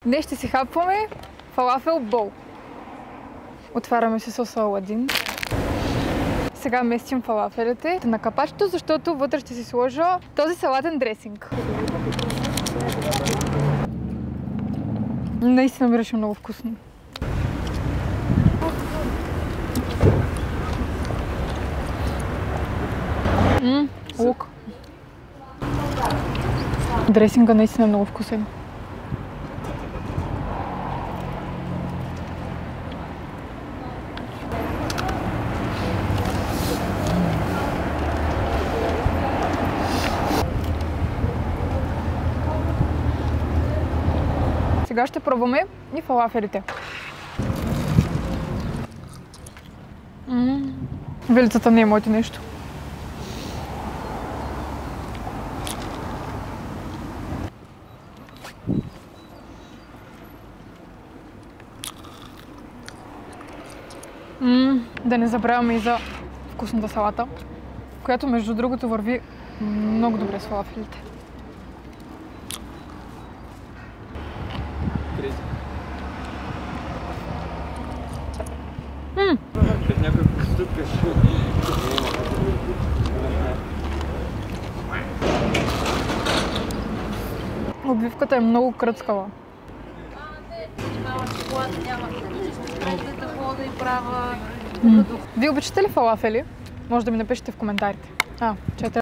Днес ще си хапваме фалафел бол. Отваряме си соса Аладин. Сега местим фалафелите на капачето, защото вътре ще си сложа този салатен дресинг. Наистина мирише много вкусно. Лук. Дресинга наистина е много вкусен. Сега ще пробваме и фалафелите. Вилицата не е моето нещо. Да не забравяме и за вкусната салата, която между другото върви много добре с фалафелите. Някой постъпиш. Обвивката е много кръцкава. Вие обичате ли фалафели? Може да ми напишете в коментарите.